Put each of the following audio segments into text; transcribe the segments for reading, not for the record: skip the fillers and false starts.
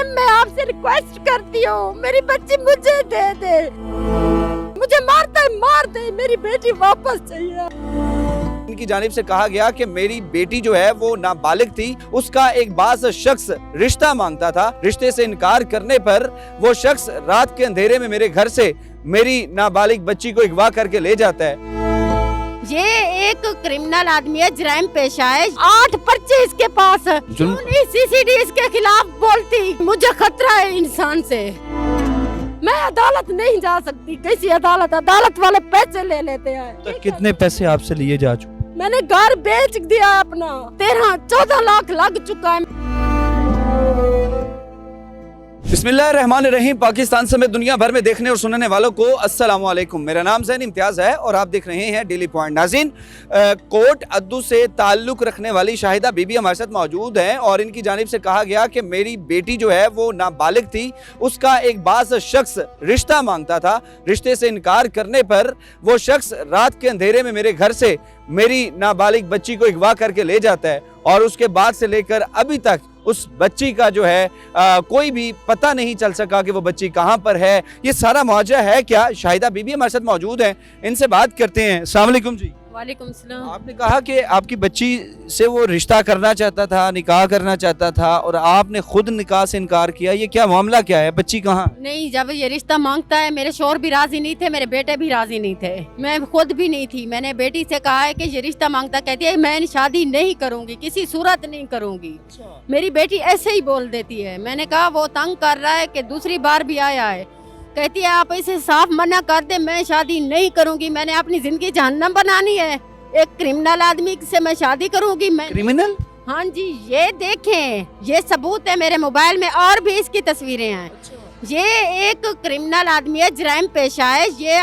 मैं आपसे रिक्वेस्ट करती हूँ, मेरी बच्ची मुझे दे दे, मुझे मारता है मार दे, मेरी बेटी वापस चाहिए। इनकी जानिब से कहा गया कि मेरी बेटी जो है वो नाबालिग थी, उसका एक बाज़ शख्स रिश्ता मांगता था। रिश्ते से इनकार करने पर वो शख्स रात के अंधेरे में मेरे घर से मेरी नाबालिग बच्ची को अगवा करके ले जाता है। ये एक क्रिमिनल आदमी है, जराइम पेशा है, 8 पर्चे इसके पास। क्यों नहीं सीसीडी इसके खिलाफ बोलती? मुझे खतरा है इंसान से, मैं अदालत नहीं जा सकती, कैसी अदालत? अदालत वाले पैसे ले लेते हैं। तो कितने पैसे आपसे लिए जा चुके? मैंने घर बेच दिया है अपना, 13-14 लाख लग चुका है। बिस्मिल्लाहिर्रहमानिर्रहीम। पाकिस्तान समेत दुनिया भर में देखने और सुनने वालों को अस्सलाम वालेकुम। मेरा नाम ज़ैन इम्तियाज़ है और आप देख रहे हैं डेली पॉइंट। नाज़रीन, कोट अद्दू से ताल्लुक़ रखने वाली शाहिदा बीबी हमारे साथ मौजूद हैं और इनकी जानिब से कहा गया कि मेरी बेटी जो है वो नाबालिग थी, उसका एक बाज़ शख्स रिश्ता मांगता था। रिश्ते से इनकार करने पर वो शख्स रात के अंधेरे में मेरे घर से मेरी नाबालिग बच्ची को अगवा करके ले जाता है और उसके बाद से लेकर अभी तक उस बच्ची का जो है कोई भी पता नहीं चल सका कि वो बच्ची कहाँ पर है। ये सारा मौजा है क्या? शाहिदा बीबी हमारे साथ मौजूद हैं, इनसे बात करते हैं। अस्सलाम वालेकुम जी। वालेकुम सलाम। आपने कहा कि आपकी बच्ची से वो रिश्ता करना चाहता था, निकाह करना चाहता था और आपने खुद निकाह से इनकार किया। ये क्या मामला क्या है? बच्ची कहाँ? नहीं, जब ये रिश्ता मांगता है, मेरे शोहर भी राजी नहीं थे, मेरे बेटे भी राजी नहीं थे, मैं खुद भी नहीं थी। मैंने बेटी से कहा है कि ये रिश्ता मांगता, कहती है मैं शादी नहीं करूंगी, किसी सूरत नहीं करूंगी। मेरी बेटी ऐसे ही बोल देती है। मैंने कहा वो तंग कर रहा है कि दूसरी बार भी आया है, कहती है आप इसे साफ मना कर दे, मैं शादी नहीं करूंगी, मैंने अपनी जिंदगी जहन्नम बनानी है, एक क्रिमिनल आदमी से मैं शादी करूंगी। मैं क्रिमिनल? हाँ जी, ये देखें, ये सबूत है मेरे मोबाइल में और भी इसकी तस्वीरें हैं। ये एक क्रिमिनल आदमी है, जराइम पेशा है, ये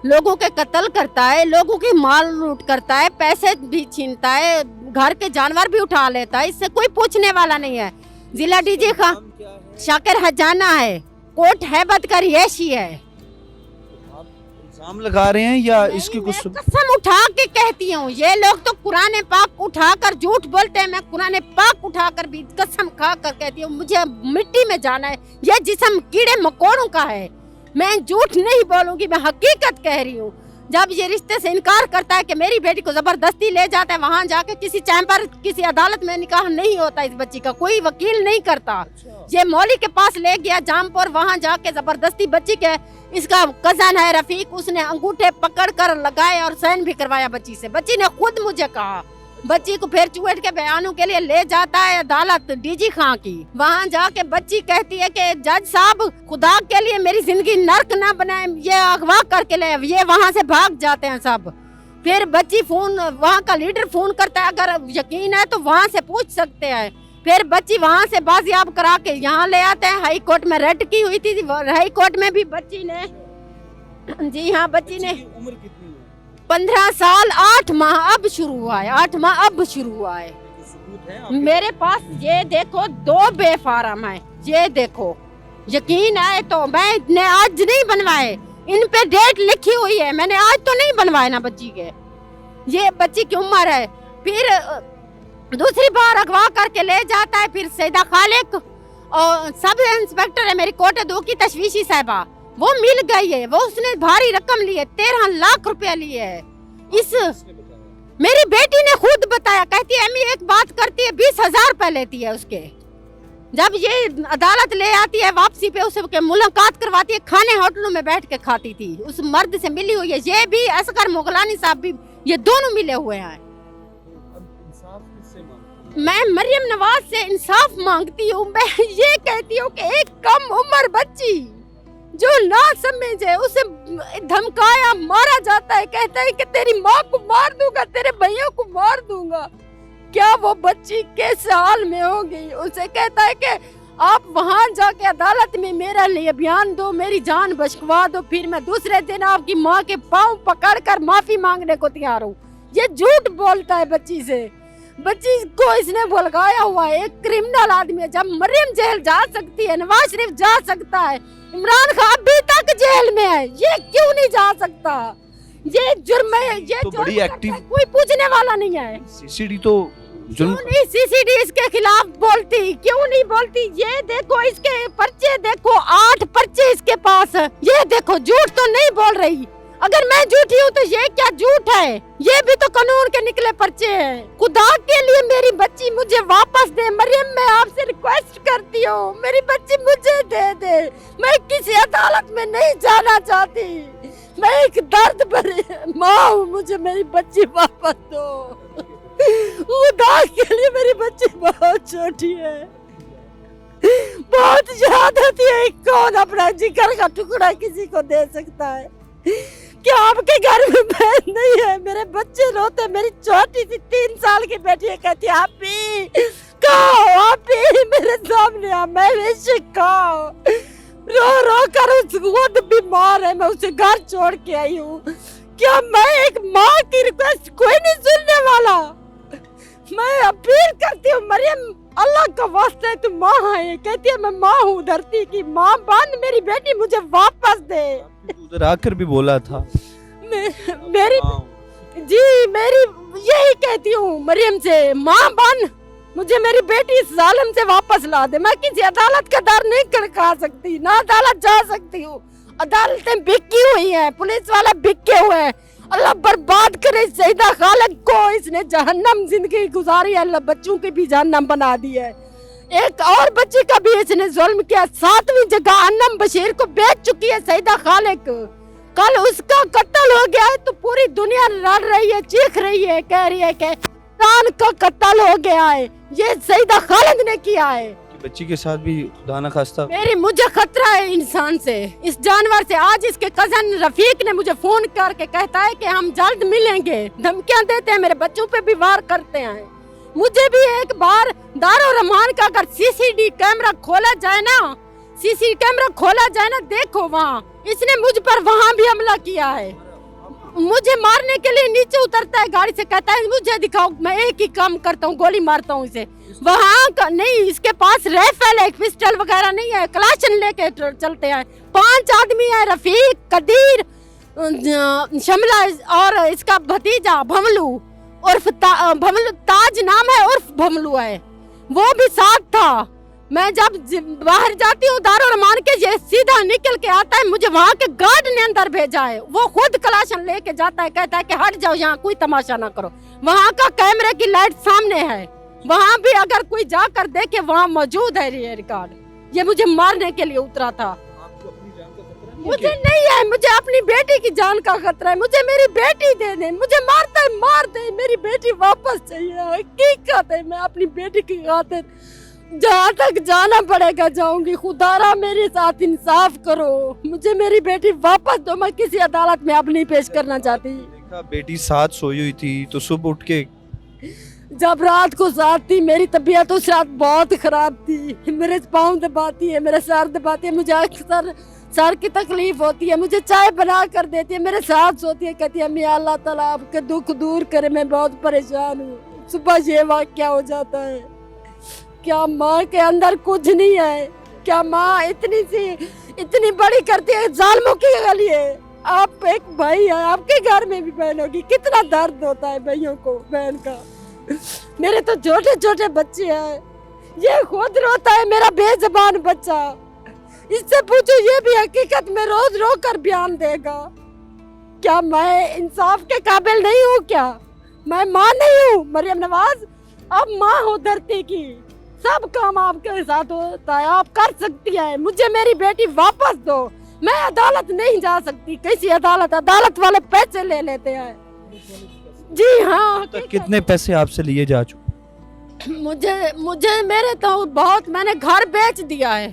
लोगों के कत्ल करता है, लोगों की माल लूट करता है, पैसे भी छीनता है, घर के जानवर भी उठा लेता है, इससे कोई पूछने वाला नहीं है। जिला डीजी खां शाकिर हजाना है, कोट हैबत का रिहायशी है। इल्जाम लगा रहे हैं या इसकी कुछ? कसम उठा के कहती हूँ, ये लोग तो कुरान पाक उठाकर झूठ बोलते हैं, मैं कुरान पाक उठाकर भी कसम खा कर कहती हूँ मुझे मिट्टी में जाना है। ये जिस्म कीड़े मकोड़ों का है, मैं झूठ नहीं बोलूंगी, मैं हकीकत कह रही हूँ। जब ये रिश्ते से इनकार करता है कि मेरी बेटी को जबरदस्ती ले जाता है, वहाँ जाके किसी चैम्बर किसी अदालत में निकाह नहीं होता, इस बच्ची का कोई वकील नहीं करता। ये मौली के पास ले गया जामपुर, वहाँ जाके जबरदस्ती बच्ची के, इसका कजन है रफीक, उसने अंगूठे पकड़ कर लगाए और साइन भी करवाया बच्ची से। बच्ची ने खुद मुझे कहा, बच्ची को फिर चुएट के बयानों के लिए ले जाता है अदालत डीजी खां की। वहाँ जाके बच्ची कहती है कि जज साहब खुदा के लिए मेरी जिंदगी नर्क ना बनाए, ये अगवा करके ले। ये वहाँ से भाग जाते हैं सब। फिर बच्ची फोन, वहाँ का लीडर फोन करता है, अगर यकीन है तो वहाँ से पूछ सकते हैं। फिर बच्ची वहाँ से बाजियाब करा के यहाँ ले आते हैं। हाई कोर्ट में रेड की हुई थी, हाई कोर्ट में भी बच्ची ने, जी हाँ, बच्ची ने उम्र कितनी है? 15 साल 8 माह अब शुरू हुआ है, 8 माह अब शुरू हुआ है। मेरे पास ये देखो 2 बेफारम है, ये देखो, यकीन आए तो मैं आज नहीं बनवाए, इन पे डेट लिखी हुई है, मैंने आज तो नहीं बनवाए ना बच्ची के। ये बच्ची की उम्र है। फिर दूसरी बार अगवा करके ले जाता है। फिर सैदा खालिक और सब इंस्पेक्टर है मेरी कोटे 2 की तशवीशी साहिबा, वो मिल गई है, वो उसने भारी रकम ली है, 13 लाख रुपया लिए है। इस मेरी बेटी ने खुद बताया, कहती है अम्मी एक बात करती है 20,000 रुपए लेती है उसके। जब ये अदालत ले आती है वापसी पे, उसे मुलाकात करवाती है, खाने होटलों में बैठ के खाती थी, उस मर्द से मिली हुई है। ये भी असगर मुगलानी साहब भी, ये दोनों मिले हुए हैं। मैं मरियम नवाज से इंसाफ मांगती हूँ। मैं ये कहती हूँ कि एक कम उम्र बच्ची जो ना समझ है, उसे धमकाया मारा जाता है, कहता है कि तेरी माँ को मार दूंगा, तेरे भैया को मार दूंगा। क्या वो बच्ची किस हाल में होगी? उसे कहता है कि आप वहाँ जाके अदालत में मेरे लिए बयान दो, मेरी जान बचवा दो, फिर मैं दूसरे दिन आपकी माँ के पाँव पकड़कर माफी मांगने को तैयार हूँ। ये झूठ बोलता है बच्ची से। बच्ची को इसने भुलगाया हुआ है। एक क्रिमिनल आदमी है। जब मरियम जेल जा सकती है, नवाज शरीफ जा सकता है, इमरान खान अभी तक जेल में है, ये क्यों नहीं जा सकता? ये जुर्म है, ये तो बड़ी एक्टिव, कोई पूछने वाला नहीं है। सीसीडी तो जुल्म क्यों नहीं सीसीडी इसके खिलाफ बोलती, क्यों नहीं बोलती? ये देखो इसके पर्चे देखो, 8 पर्चे इसके पास है। ये देखो झूठ तो नहीं बोल रही। अगर मैं झूठी हूँ तो ये क्या झूठ है? ये भी तो कानून के निकले पर्चे हैं। खुदा के लिए मेरी बच्ची मुझे वापस दे। मरियम, मैं आपसे रिक्वेस्ट करती हूँ, मेरी बच्ची मुझे दे दे। मैं किसी अदालत में नहीं जाना चाहती। मैं एक दर्द भरी माँ हूँ, मुझे मेरी बच्ची वापस दो। खुदा के लिए मेरी बच्ची बहुत छोटी है, बहुत याद आती है। कौन अपना जिगर का टुकड़ा किसी को दे सकता है? क्या आपके घर में बहन नहीं है? मेरे बच्चे रोते। मेरी छोटी सी 3 साल की बेटी है, कहती है आपी खाओ, आपी मेरे सामने आ, मैं विश खाओ। रो रो कर उस खुद बीमार है, मैं उसे घर छोड़ के आई हूँ। क्या मैं एक माँ की रिक्वेस्ट कोई नहीं सुनने वाला? मैं अपील करती हूँ मरियम, अल्लाह का वास्ता है, तू माँ है। कहती है मैं माँ हूँ, धरती की माँ बन, मेरी बेटी मुझे वापस दे। उधर आकर भी बोला था मेरी यही कहती हूँ मरियम से, माँ बन, मुझे मेरी बेटी इस जालिम से वापस ला दे। मैं किसी अदालत का दर नहीं खड़का सकती, ना अदालत जा सकती हूँ। अदालतें बिकी हुई हैं, पुलिस वाले बिके हुए हैं। अल्लाह बर्बाद करे सईदा खालिक को, इसने जहन्नम जिंदगी गुजारी है, अल्लाह बच्चों की भी जहन्नम बना दी है। एक और बच्चे का भी इसने जुल्म किया, 7वीं जगह अन्नम बशीर को बेच चुकी है सईदा खालिक। कल उसका कत्ल हो गया है तो पूरी दुनिया लड़ रही है, चीख रही है, कह रही है कि इंसान का कत्ल हो गया है, ये सईदा खालिद ने किया है। बच्ची के साथ भी खुदा न खास्ता मुझे खतरा है इंसान से, इस जानवर से। आज इसके कजन रफीक ने मुझे फोन करके कहता है कि हम जल्द मिलेंगे, धमकियां देते हैं, मेरे बच्चों पे भी वार करते हैं। मुझे भी एक बार दारो रहमान का अगर सीसीडी कैमरा खोला जाए ना, सीसी कैमरा खोला जाए ना, देखो वहाँ इसने मुझ पर वहाँ भी हमला किया है। मुझे मारने के लिए नीचे उतरता है गाड़ी से, कहता है मुझे दिखाओ, मैं एक ही काम करता हूँ, गोली मारता हूँ इसे। वहाँ का नहीं, इसके पास राइफल है, पिस्टल वगैरह नहीं है, कलाशन लेके चलते हैं। 5 आदमी है, रफीक, कदीर, शमला और इसका भतीजा भमलू उर्फ भमलू, ताज नाम है उर्फ भमलू है, वो भी साथ था। मैं जब बाहर जाती हूँ दारो रहमान के, ये सीधा निकल के आता है, मुझे वहाँ के गार्ड ने अंदर भेजा है। वो खुद कलाशन लेके जाता है, कहता है कि हट जाओ, यहाँ कोई तमाशा ना करो। वहाँ का कैमरे की लाइट सामने है, वहाँ भी अगर कोई जाकर देखे वहाँ मौजूद है ये रिकॉर्ड। ये मुझे मारने के लिए उतरा था। मुझे नहीं है, मुझे अपनी बेटी की जान का खतरा है। मुझे मेरी बेटी दे दे, मुझे मारता है मार दे, मेरी बेटी वापस चाहिए। हकीकत है, मैं अपनी बेटी की खातिर जहाँ तक जाना पड़ेगा जाऊंगी। खुदारा मेरे साथ इंसाफ करो, मुझे मेरी बेटी वापस दो। मैं किसी अदालत में अब नहीं पेश करना चाहती। देखा बेटी साथ सोई हुई थी तो सुबह उठ के जब रात को साथ थी, मेरी तबीयत उस रात बहुत खराब थी, मेरे पाँव दबाती है, मेरे सर दबाती है, मुझे अक्सर सर की तकलीफ होती है। मुझे चाय बना कर देती है, मेरे साथ सोती है, कहती है मियां अल्लाह ताला आपके दुख दूर करे, मैं बहुत परेशान हूँ। सुबह ये वाक़या हो जाता है। क्या माँ के अंदर कुछ नहीं है? क्या माँ इतनी बड़ी करती है जालिमों के लिए? आप एक भाई है, आपके घर में भी बहन होगी, कितना दर्द होता है भाइयों को बहन का। मेरे तो छोटे छोटे बच्चे हैं, ये खुद रोता है मेरा बेजबान बच्चा। इससे पूछो, ये भी हकीकत में रोज रो कर बयान देगा। क्या मैं इंसाफ के काबिल नहीं हूँ? क्या मैं माँ नहीं हूँ? मरियम नवाज अब माँ हो धरती की, सब काम आपके साथ होता है, आप कर सकती है। मुझे मेरी बेटी वापस दो। मैं अदालत नहीं जा सकती, किसी अदालत वाले पैसे ले लेते हैं। जी हाँ। तो कितने पैसे आपसे लिए जा चुके? मुझे मेरे तो बहुत, मैंने घर बेच दिया है,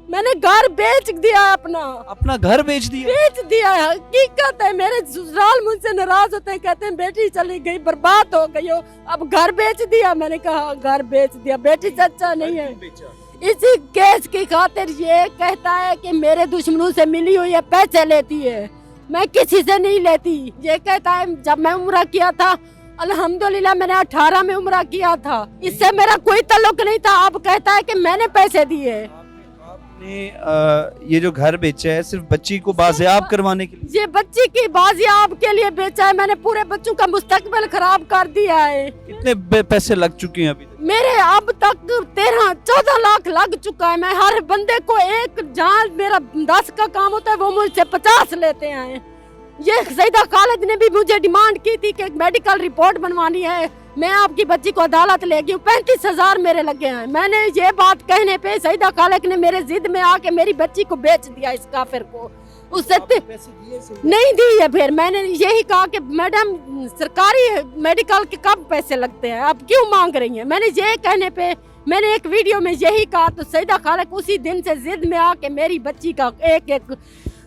मैंने घर बेच दिया है, अपना घर बेच दिया है। हकीकत है, मेरे ससुराल मुझसे नाराज होते हैं, कहते हैं बेटी चली गई, बर्बाद हो गई हो। अब घर बेच दिया। मैंने कहा घर बेच दिया, बेटी सच्चा नहीं है। इसी केस की खातिर ये कहता है कि मेरे दुश्मनों से मिली हुई है, पैसे लेती है, मैं किसी से नहीं लेती। ये कहता है जब मैं उम्रा किया था, अल्हम्दुलिल्लाह मैंने 18 में उम्रा किया था, इससे मेरा कोई ताल्लुक नहीं था। अब कहता है कि मैंने पैसे दिए। ये जो घर बेचा है सिर्फ बच्ची को बाजियाब करवाने के लिए? ये बच्ची की बाजियाब के लिए बेचा है मैंने, पूरे बच्चों का मुस्तकबिल खराब कर दिया है। कितने पैसे लग चुके हैं अभी तक? मेरे अब तक 13-14 लाख लग चुका है। मैं हर बंदे को एक, जहाँ मेरा 10 का काम होता है वो मुझसे 50 लेते हैं। ये सईदा खालिद ने भी मुझे डिमांड की थी कि मेडिकल रिपोर्ट बनवानी है, मैं आपकी बच्ची को अदालत ले गई। 35,000 मेरे लगे हैं। मैंने ये बात कहने पे सईदा खालिद ने मेरे जिद में आके मेरी बच्ची को बेच दिया इस काफिर को। उससे नहीं दी है। फिर मैंने यही कहा कि मैडम सरकारी मेडिकल के कब पैसे लगते हैं, आप क्यों मांग रही हैं? मैंने ये कहने पे मैंने एक वीडियो में यही कहा, तो सईदा खालिद उसी दिन से जिद में आके मेरी बच्ची का एक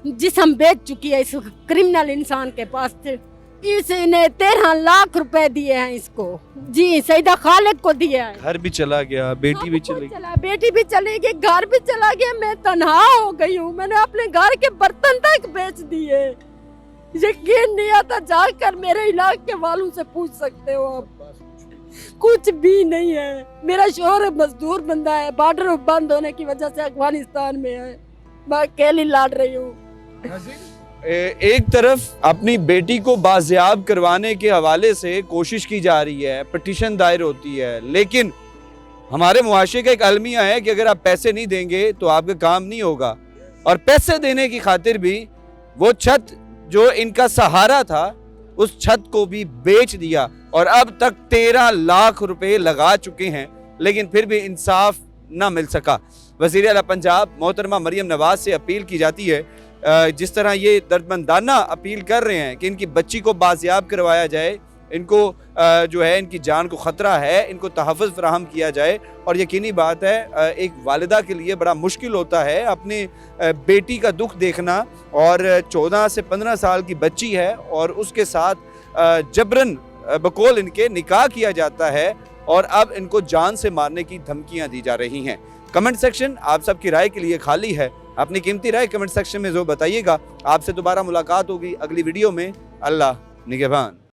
जिस्म बेच चुकी है इस क्रिमिनल इंसान के पास थे। इसने 13 लाख रुपए दिए हैं इसको। जी, सईदा खालिद को दिया है। घर भी चला गया, बेटी भी चली गई। बेटी भी चली गई, घर भी चला गया। मैं तन्हा हो गई हूँ। मैंने अपने घर के बर्तन तक बेच दिए। यकीन नहीं आता, जाकर मेरे इलाके वालों से पूछ सकते हो आप। कुछ भी नहीं है। मेरा शोहर मजदूर बंदा है, बॉर्डर बंद होने की वजह से अफगानिस्तान में है। मैं अकेली लड़ रही हूँ। एक तरफ अपनी बेटी को बाजियाब करवाने के हवाले से कोशिश की जा रही है, पिटीशन दायर होती है, लेकिन हमारे मुआशरे का एक अलमिया है कि अगर आप पैसे नहीं देंगे तो आपका काम नहीं होगा। और पैसे देने की खातिर भी वो छत जो इनका सहारा था उस छत को भी बेच दिया और अब तक 13 लाख रुपए लगा चुके हैं, लेकिन फिर भी इंसाफ ना मिल सका। वज़ीर आला पंजाब मोहतरमा मरियम नवाज से अपील की जाती है, जिस तरह ये दर्दमंदाना अपील कर रहे हैं कि इनकी बच्ची को बाजियाब करवाया जाए, इनको जो है इनकी जान को ख़तरा है, इनको तहफ़्फ़ुज़ फराहम किया जाए। और यकीनी बात है एक वालिदा के लिए बड़ा मुश्किल होता है अपनी बेटी का दुख देखना, और 14 से 15 साल की बच्ची है और उसके साथ जबरन बकौल इनके निकाह किया जाता है और अब इनको जान से मारने की धमकियाँ दी जा रही हैं। कमेंट सेक्शन आप सबकी राय के लिए खाली है। अपनी कीमती राय कमेंट सेक्शन में ज़रूर बताइएगा। आपसे दोबारा मुलाकात होगी अगली वीडियो में। अल्लाह निगहबान।